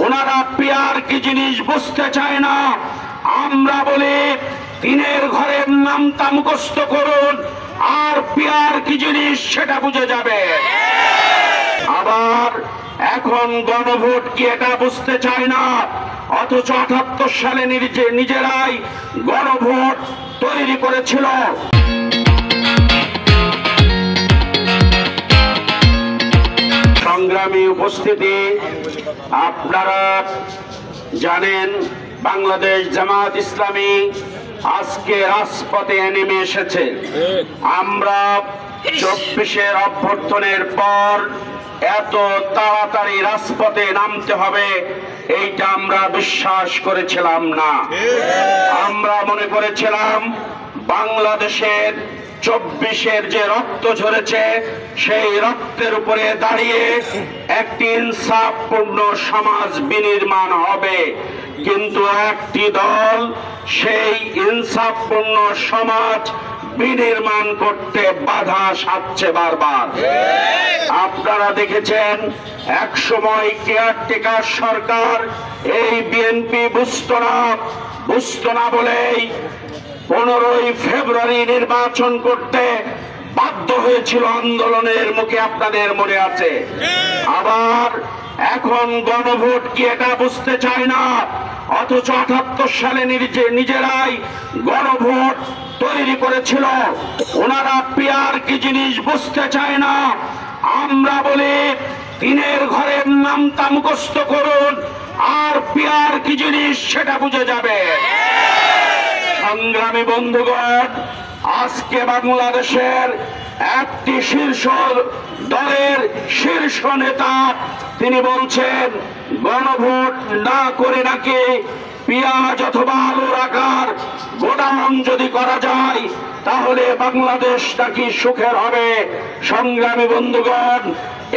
ওনারা পিয়ার কি জিনিস বুঝতে চায় না। আমরা বলি তিনের ঘরের নামটা মুখস্থ করুন, আর পিয়ার কি জিনিস সেটা বুঝে যাবে। আবার এখন গণভোট কি এটা বুঝতে চায় না, অথচ ৭৮ সালে নিজেরাই গণভোট তৈরি করেছিল। সংগ্রামী উপস্থিতি, আপনারা জানেন বাংলাদেশ জামাত ইসলামী আজকে রাজপথে নেমে এসেছে। আমরা ২৪-এর অভ্যর্থনের পর এত তাড়াতাড়ি রাজপথে নামতে হবে এইটা আমরা বিশ্বাস করেছিলাম না। আমরা মনে করেছিলাম বাংলাদেশের ২৪-এর যে রক্ত ঝরেছে সেই রক্তের উপরে দাঁড়িয়ে একটি ইনসাফপূর্ণ সমাজ বিনির্মাণ হবে, কিন্তু একটি দল সেই ইনসাফপূর্ণ সমাজ বিনির্মাণ করতে বাধা সাধছে বারবার। আপনারা দেখেছেন এক সময় কেয়ারটেকার সরকার এই বিএনপি বুঝতো না বলেই ১৫ই ফেব্রুয়ারি নির্বাচন করতে বাধ্য হয়েছিল আন্দোলনের মুখে, আপনাদের মনে আছে। আবার এখন গণভোট কি এটা বুঝতে চায় না, অথচ ৭৮ সালে নিজেরাই গণভোট তৈরি করেছিল। ওনারা পিয়ার কি জিনিস বুঝতে চায় না। আমরা বলি তিনের ঘরের নামটা মুখস্থ করুন, আর পিয়ার কি জিনিস সেটা বুঝে যাবে। সংগ্রামী বন্ধুগণ, আজকে বাংলাদেশের একটি শীর্ষ দলের শীর্ষ নেতা তিনি বলছেন গণভোট না করে নাকি পেঁয়াজ অথবা আলুর আকার গোডাউন যদি করা যায় তাহলে বাংলাদেশ নাকি সুখের হবে। সংগ্রামী বন্ধুগণ,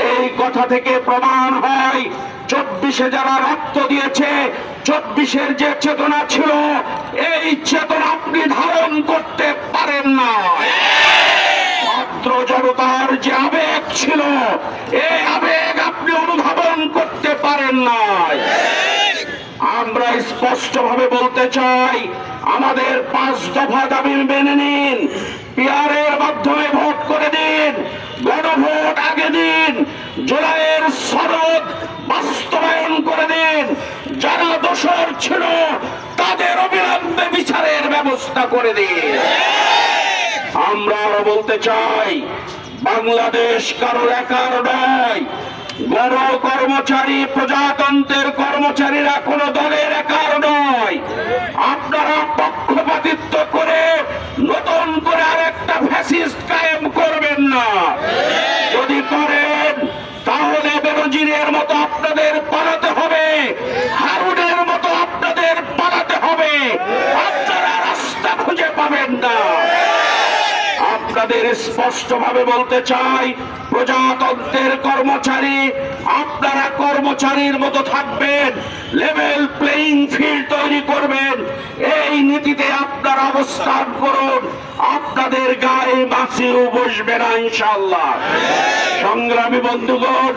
এই কথা থেকে প্রমাণ হয় ২৪-এ যারা রক্ত দিয়েছে, ২৪-এর যে চেতনা ছিল এই চেতনা আপনি ধারণ করতে পারেন না। ছাত্র জনতার যে আবেগ ছিল এই আবেগ আপনি অনুধাবন করতে পারেন না। আমরা স্পষ্টভাবে বলতে চাই, আমাদের ৫ দফা দাবি মেনে নিন, পিয়ারের মাধ্যমে ভোট করে দিন, গণভোট আগে দিন, জুলাইয়ের সনদ বাস্তবায়ন করে দিন, যারা দোষর ছিল তাদের অবিলম্বে বিচারের ব্যবস্থা করে দিন। আমরাও বলতে চাই, বাংলাদেশ কারো একার নয়। গণ কর্মচারী, প্রজাতন্ত্রের কর্মচারীরা কোন দলের একার নয়। আপনারা পক্ষপাতিত্ব করে নতুন করে আরেকটা ফ্যাসিস্ট কায়েম করবেন না। যদি করেন তাহলে বেনজিরের মতো আপনাদের পালাতে হবে, হারুনের মতো আপনাদের পালাতে হবে, আপনারা রাস্তা খুঁজে পাবেন না। আপনাদের স্পষ্টভাবে বলতে চাই, প্রজাতন্ত্রের কর্মচারী আপনারা কর্মচারীর মতো থাকবেন, লেভেল প্লেইং ফিল্ড তৈরি করবেন, এই নীতিতে আপনারা অবস্থান করুন, আপনাদের গায়ে বাঁচিও বসবে না ইনশাআল্লাহ। সংগ্রামী বন্ধুগণ,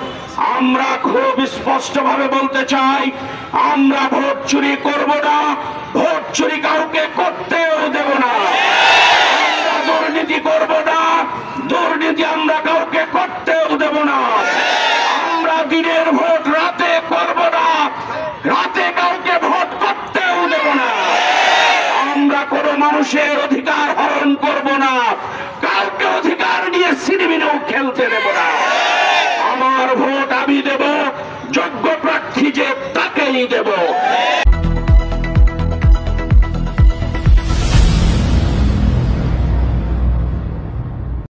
আমরা খুব স্পষ্টভাবে বলতে চাই, আমরা ভোট চুরি করব না, ভোট চুরি কাউকে করতেও দেব না। দুর্নীতি করব না, দুর্নীতি আমরা কাউকে করতেও দেব না। আমরা দিনের ভোট রাতে করব না, রাতে কাউকে ভোট করতেও দেব না। আমরা কোনো মানুষের অধিকার হরণ করব না, কাউকে অধিকার নিয়ে সিনেমিনেও খেলতে দেব না। আমার ভোট আমি দেব, যোগ্য প্রার্থী যে তাকেই দেব।